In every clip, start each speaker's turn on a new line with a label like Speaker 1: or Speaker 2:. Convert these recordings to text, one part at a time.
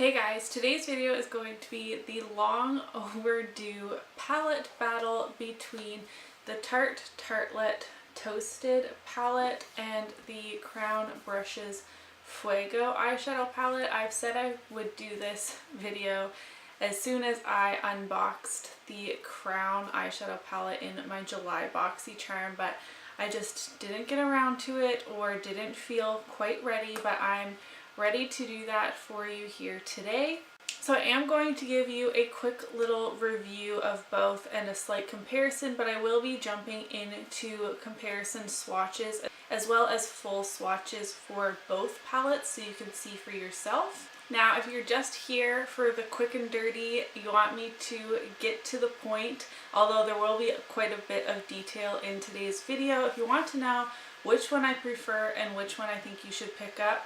Speaker 1: Hey guys, today's video is going to be the long overdue palette battle between the Tarte Tartelette Toasted palette and the Crown Brushes Fuego eyeshadow palette. I've said I would do this video as soon as I unboxed the Crown eyeshadow palette in my July BoxyCharm, but I just didn't get around to it or didn't feel quite ready, but I'm ready to do that for you here today. So I am going to give you a quick little review of both and a slight comparison, but I will be jumping into comparison swatches as well as full swatches for both palettes so you can see for yourself. Now, if you're just here for the quick and dirty, you want me to get to the point, although there will be quite a bit of detail in today's video. If you want to know which one I prefer and which one I think you should pick up,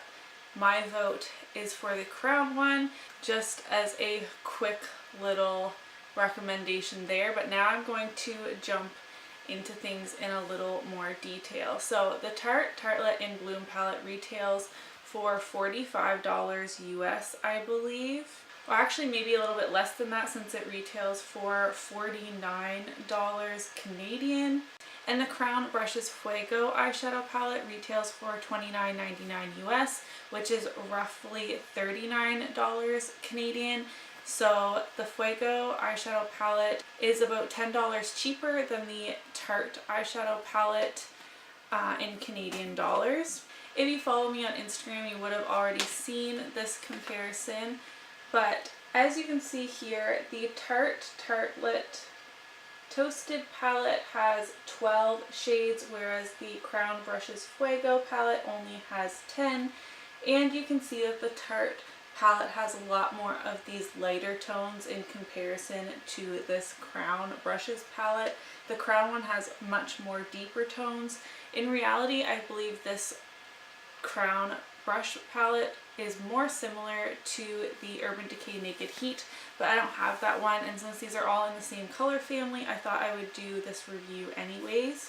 Speaker 1: my vote is for the Crown one, just as a quick little recommendation there. But now I'm going to jump into things in a little more detail. So the Tarte Tartelette in Bloom palette retails for $45 US, I believe. Or actually maybe a little bit less than that since it retails for $49 Canadian. And the Crown Brushes Fuego eyeshadow palette retails for $29.99 US, which is roughly $39 Canadian. So the Fuego eyeshadow palette is about $10 cheaper than the Tarte eyeshadow palette in Canadian dollars. If you follow me on Instagram, you would have already seen this comparison. But as you can see here, the Tarte Tartelette Toasted palette has 12 shades, whereas the Crown Brushes Fuego palette only has 10. And you can see that the Tarte palette has a lot more of these lighter tones in comparison to this Crown Brushes palette. The Crown one has much more deeper tones. In reality, I believe this Crown brush palette is more similar to the Urban Decay Naked Heat, but I don't have that one, and since these are all in the same color family, I thought I would do this review anyways.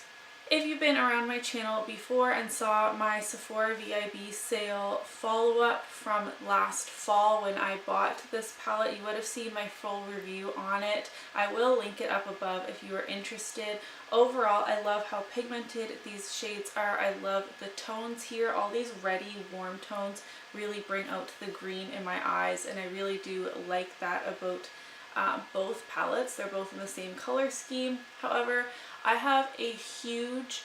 Speaker 1: If you've been around my channel before and saw my Sephora VIB sale follow-up from last fall when I bought this palette, you would have seen my full review on it. I will link it up above if you are interested. Overall, I love how pigmented these shades are. I love the tones here. All these reddy, warm tones really bring out the green in my eyes, and I really do like that about both palettes. They're both in the same color scheme. However, I have a huge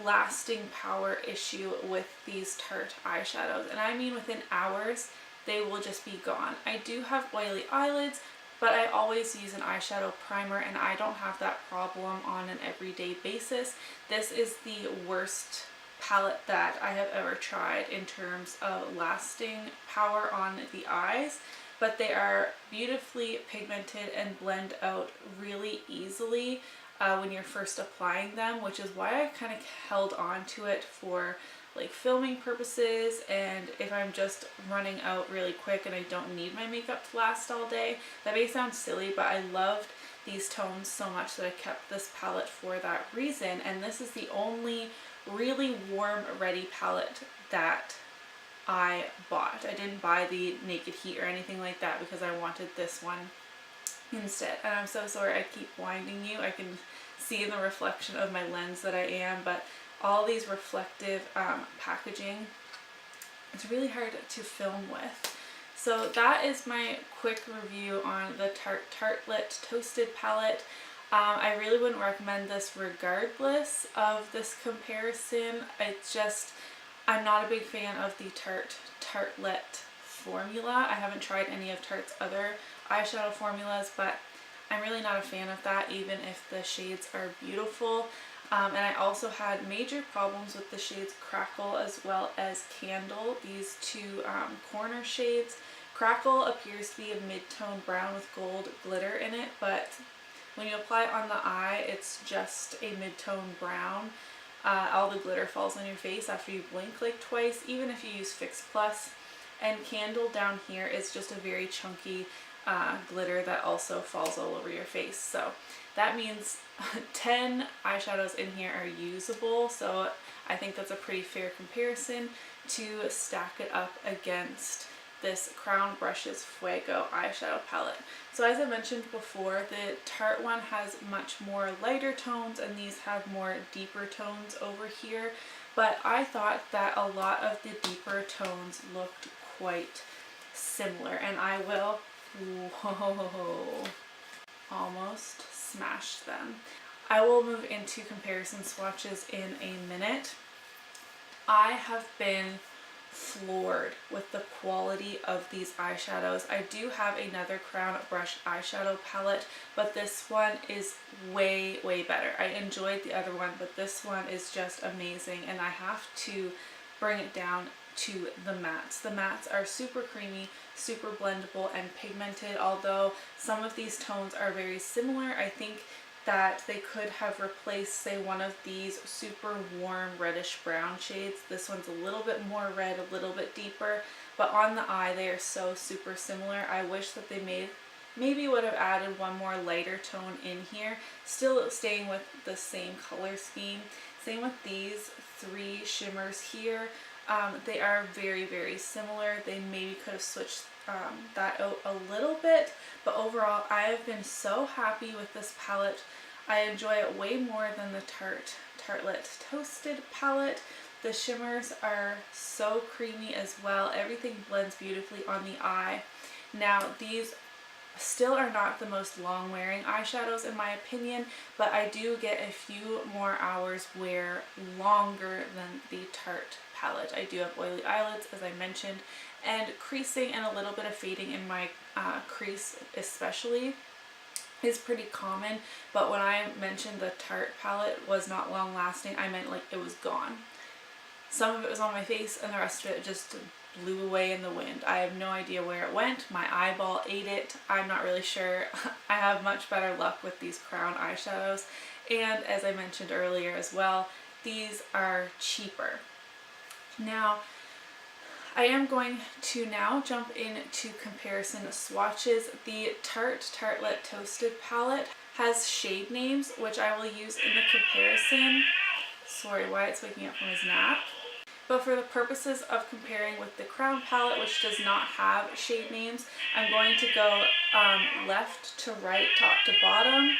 Speaker 1: lasting power issue with these Tarte eyeshadows, and I mean within hours they will just be gone. I do have oily eyelids, but I always use an eyeshadow primer, and I don't have that problem on an everyday basis. This is the worst palette that I have ever tried in terms of lasting power on the eyes, but they are beautifully pigmented and blend out really easily when you're first applying them, which is why I kind of held on to it for like filming purposes, and if I'm just running out really quick and I don't need my makeup to last all day. That may sound silly, but I loved these tones so much that I kept this palette for that reason, and this is the only really warm ready palette that I bought. I didn't buy the Naked Heat or anything like that because I wanted this one instead. And I'm so sorry I keep blinding you. I can see in the reflection of my lens that I am, but all these reflective packaging, it's really hard to film with. So that is my quick review on the Tarte Tartelette Toasted palette. I really wouldn't recommend this regardless of this comparison. It's just, I'm not a big fan of the Tarte Tartelette formula. I haven't tried any of Tarte's other eyeshadow formulas, but I'm really not a fan of that, even if the shades are beautiful. And I also had major problems with the shades Crackle as well as Candle, these two corner shades. Crackle appears to be a mid-tone brown with gold glitter in it, but when you apply it on the eye, it's just a mid-tone brown. All the glitter falls on your face after you blink like twice, even if you use Fix Plus. And Candle down here is just a very chunky glitter that also falls all over your face. So that means 10 eyeshadows in here are usable, so I think that's a pretty fair comparison to stack it up against this Crown Brushes Fuego eyeshadow palette. So as I mentioned before, the Tarte one has much more lighter tones and these have more deeper tones over here, but I thought that a lot of the deeper tones looked quite similar, and I will, whoa, almost smashed them. I will move into comparison swatches in a minute. I have been floored with the quality of these eyeshadows. I do have another Crown Brush eyeshadow palette, but this one is way better. I enjoyed the other one, but this one is just amazing, and I have to bring it down to the mattes. The mattes are super creamy, super blendable and pigmented. Although some of these tones are very similar, I think that they could have replaced, say, one of these super warm reddish brown shades. This one's a little bit more red, a little bit deeper, but on the eye they are so super similar. I wish that they maybe would have added one more lighter tone in here, still staying with the same color scheme. Same with these three shimmers here. They are very similar. They maybe could have switched that out a little bit, but overall I have been happy with this palette. I enjoy it way more than the Tartelette Toasted palette. The shimmers are so creamy as well. Everything blends beautifully on the eye. Now these still are not the most long wearing eyeshadows in my opinion, but I do get a few more hours wear longer than the Tarte palette. I do have oily eyelids, as I mentioned, and creasing and a little bit of fading in my crease especially is pretty common, but when I mentioned the Tarte palette was not long lasting, I meant like it was gone. Some of it was on my face and the rest of it just blew away in the wind. I have no idea where it went. My eyeball ate it. I'm not really sure. I have much better luck with these Crown eyeshadows, and as I mentioned earlier as well, these are cheaper. Now I am going to now jump into comparison swatches. The Tartelette Toasted palette has shade names, which I will use in the comparison. Sorry, Wyatt's waking up from his nap. But for the purposes of comparing with the Crown palette, which does not have shade names, I'm going to go left to right, top to bottom,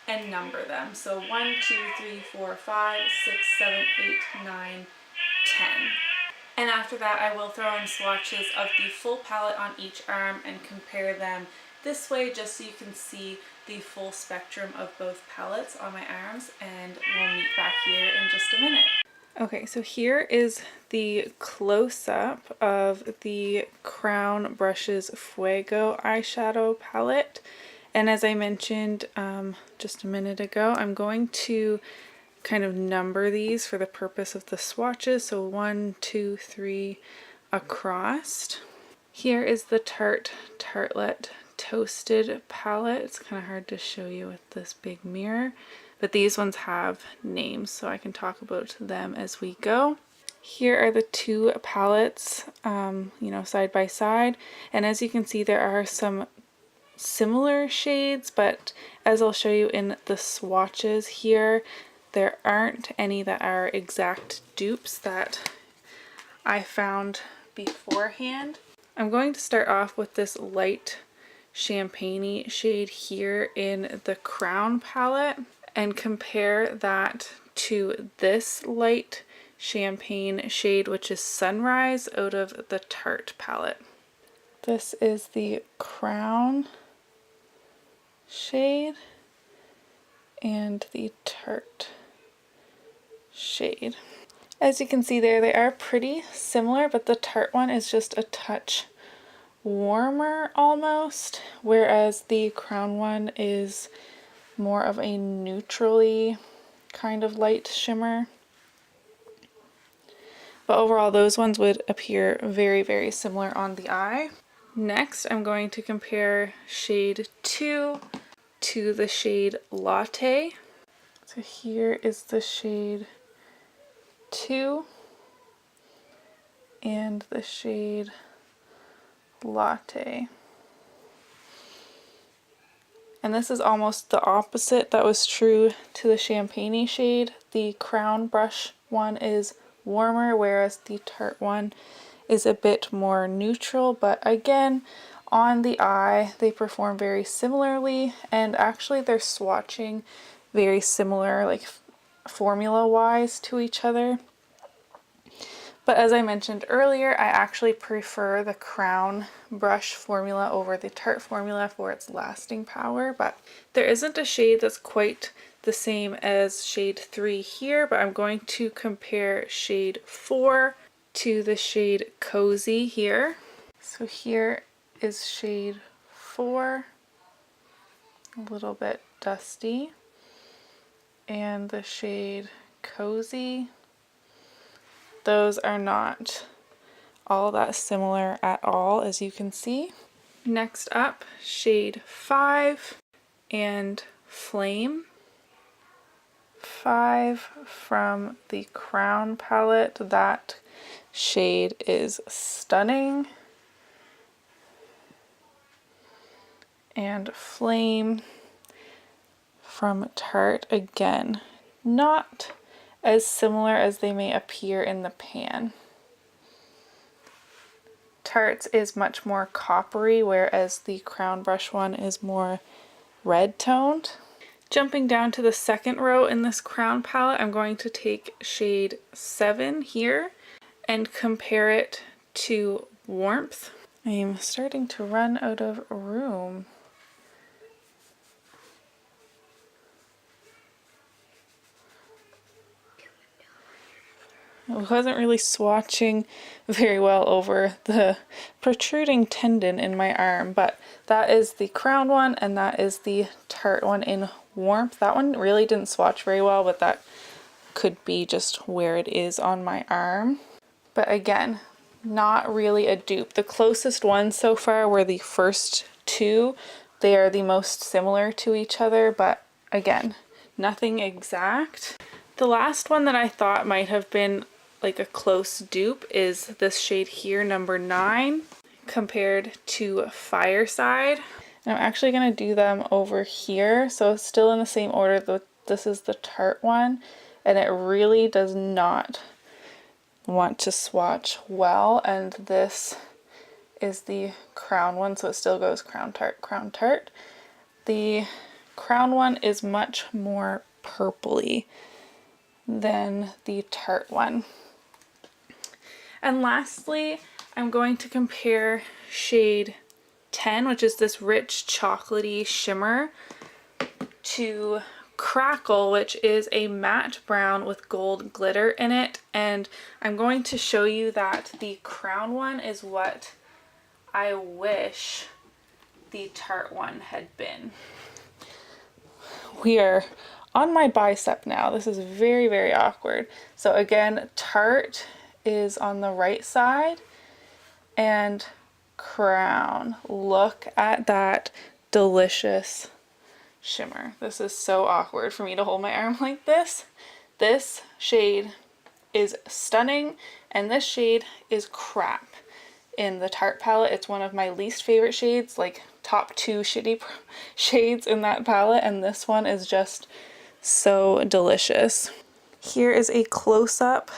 Speaker 1: and number them. So 1, 2, 3, 4, 5, 6, 7, 8, 9, 10. And after that, I will throw in swatches of the full palette on each arm and compare them this way, just so you can see the full spectrum of both palettes on my arms, and we'll meet back here in just a minute. Okay, so here is the close-up of the Crown Brushes Fuego eyeshadow palette. And as I mentioned just a minute ago, I'm going to kind of number these for the purpose of the swatches. So 1, 2, 3 across. Here is the Tartelette Toasted palette. It's kind of hard to show you with this big mirror, but these ones have names, so I can talk about them as we go. Here are the two palettes, side by side, and as you can see, there are some similar shades, but as I'll show you in the swatches here, there aren't any that are exact dupes that I found beforehand. I'm going to start off with this light champagne-y shade here in the Crown palette and compare that to this light champagne shade, which is Sunrise, out of the Tarte palette. This is the Crown shade and the Tarte shade. As you can see there, they are pretty similar, but the Tarte one is just a touch warmer almost, whereas the Crown one is more of a neutrally kind of light shimmer. But overall, those ones would appear very similar on the eye. Next, I'm going to compare shade 2 to the shade Latte. So here is the shade 2 and the shade Latte. And this is almost the opposite that was true to the champagne shade. The Crown brush one is warmer, whereas the Tarte one is a bit more neutral, but again, on the eye, they perform very similarly, and actually they're swatching very similar, like formula-wise to each other. But as I mentioned earlier, I actually prefer the Crown brush formula over the Tarte formula for its lasting power, but there isn't a shade that's quite the same as shade 3 here, but I'm going to compare shade 4 to the shade Cozy here. So here is shade 4, a little bit dusty, and the shade Cozy. Those are not all that similar at all, as you can see. Next up, shade 5 and Flame. 5 from the Crown palette. That shade is stunning. And Flame from Tarte, again, not as similar as they may appear in the pan. Tarte's is much more coppery, whereas the Crown brush one is more red toned. Jumping down to the second row in this Crown palette, I'm going to take shade 7 here and compare it to Warmth. I'm starting to run out of room. I wasn't really swatching very well over the protruding tendon in my arm, but that is the Crown one and that is the Tarte one in Warmth. That one really didn't swatch very well, but that could be just where it is on my arm. But again, not really a dupe. The closest ones so far were the first two. They are the most similar to each other, but again, nothing exact. The last one that I thought might have been like a close dupe is this shade here, number 9, compared to Fireside. And I'm actually going to do them over here, so it's still in the same order. This is the Tarte one, and it really does not want to swatch well, and this is the Crown one, so it still goes Crown Tarte, Crown Tarte. The Crown one is much more purpley than the Tarte one. And lastly, I'm going to compare shade 10, which is this rich chocolatey shimmer, to Crackle, which is a matte brown with gold glitter in it. And I'm going to show you that the Crown one is what I wish the Tarte one had been. We are on my bicep now. This is very, very awkward. So again, Tarte is on the right side and Crown. Look at that delicious shimmer. This is so awkward for me to hold my arm like this. This shade is stunning and this shade is crap in the Tarte palette. It's one of my least favorite shades, like top 2 shitty shades in that palette, and this one is just so delicious. Here is a close-up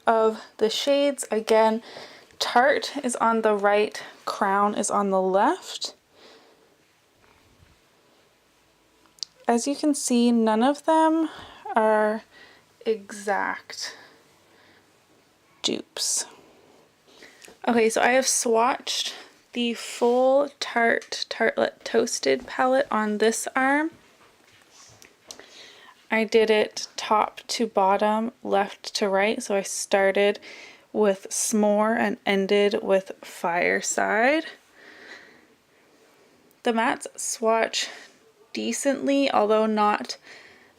Speaker 1: of the shades. Again, Tarte is on the right, Crown is on the left. As you can see, none of them are exact dupes. Okay, so I have swatched the full Tarte Tartelette Toasted palette on this arm. I did it top to bottom, left to right, so I started with S'more and ended with Fireside. The mattes swatch decently, although not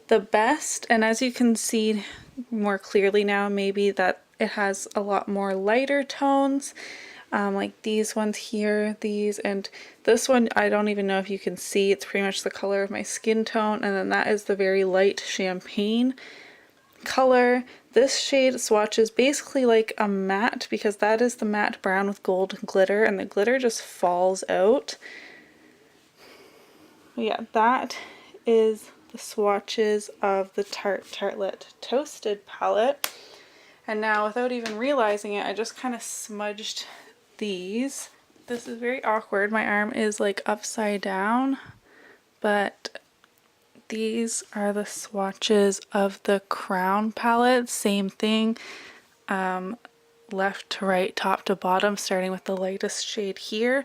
Speaker 1: the best, and as you can see more clearly now, maybe that it has a lot more lighter tones, like these ones here, these, and this one I don't even know if you can see. It's pretty much the color of my skin tone, and then that is the very light champagne color. This shade swatches basically like a matte because that is the matte brown with gold glitter, and the glitter just falls out. Yeah, that is the swatches of the Tarte Tartelette Toasted palette. And now, without even realizing it, I just kind of smudged these. This is very awkward. My arm is like upside down, but these are the swatches of the Crown palette. Same thing, left to right, top to bottom, starting with the lightest shade here,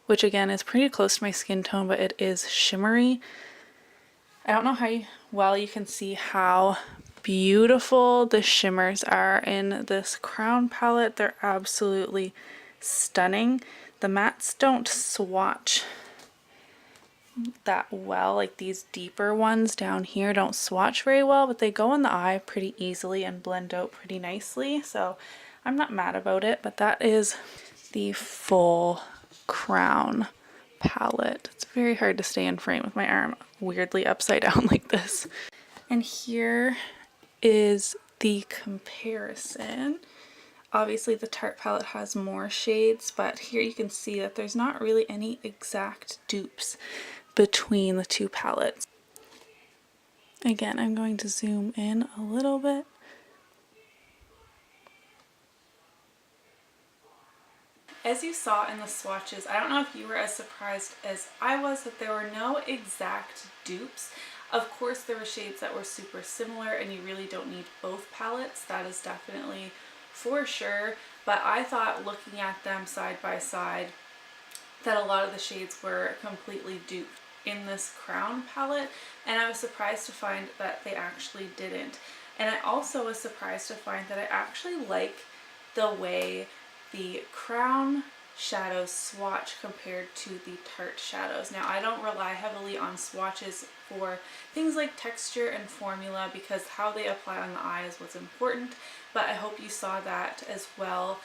Speaker 1: which again is pretty close to my skin tone, but it is shimmery. I don't know how well you can see how beautiful the shimmers are in this Crown palette. They're absolutely stunning. The mattes don't swatch that well, like these deeper ones down here don't swatch very well, but they go in the eye pretty easily and blend out pretty nicely, so I'm not mad about it. But that is the full Crown palette. It's very hard to stay in frame with my arm weirdly upside down like this. And here is the comparison. Obviously the Tarte palette has more shades, but here you can see that there's not really any exact dupes between the two palettes. Again, I'm going to zoom in a little bit. As you saw in the swatches, I don't know if you were as surprised as I was that there were no exact dupes. Of course, there were shades that were super similar and you really don't need both palettes. That is definitely for sure. But I thought, looking at them side by side, that a lot of the shades were completely duped in this Crown palette, and I was surprised to find that they actually didn't. And I also was surprised to find that I actually like the way the Crown shadows swatch compared to the Tarte shadows. Now, I don't rely heavily on swatches for things like texture and formula because how they apply on the eye is what's important, but I hope you saw that as well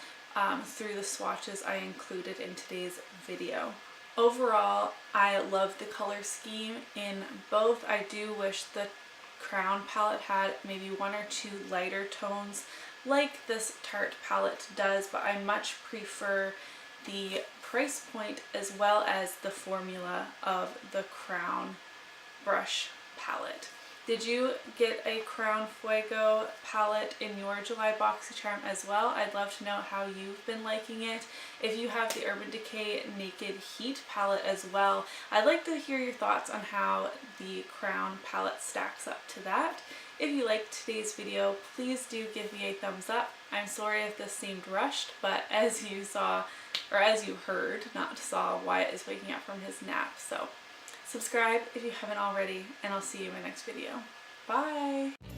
Speaker 1: through the swatches I included in today's video. Overall, I love the color scheme in both. I do wish the Crown palette had maybe one or two lighter tones like this Tarte palette does, but I much prefer the price point as well as the formula of the Crown brush palette. Did you get a Crown Fuego palette in your July BoxyCharm as well? I'd love to know how you've been liking it. If you have the Urban Decay Naked Heat palette as well, I'd like to hear your thoughts on how the Crown palette stacks up to that. If you liked today's video, please do give me a thumbs up. I'm sorry if this seemed rushed, but as you saw, or as you heard, not saw, Wyatt is waking up from his nap, so subscribe if you haven't already, and I'll see you in my next video. Bye!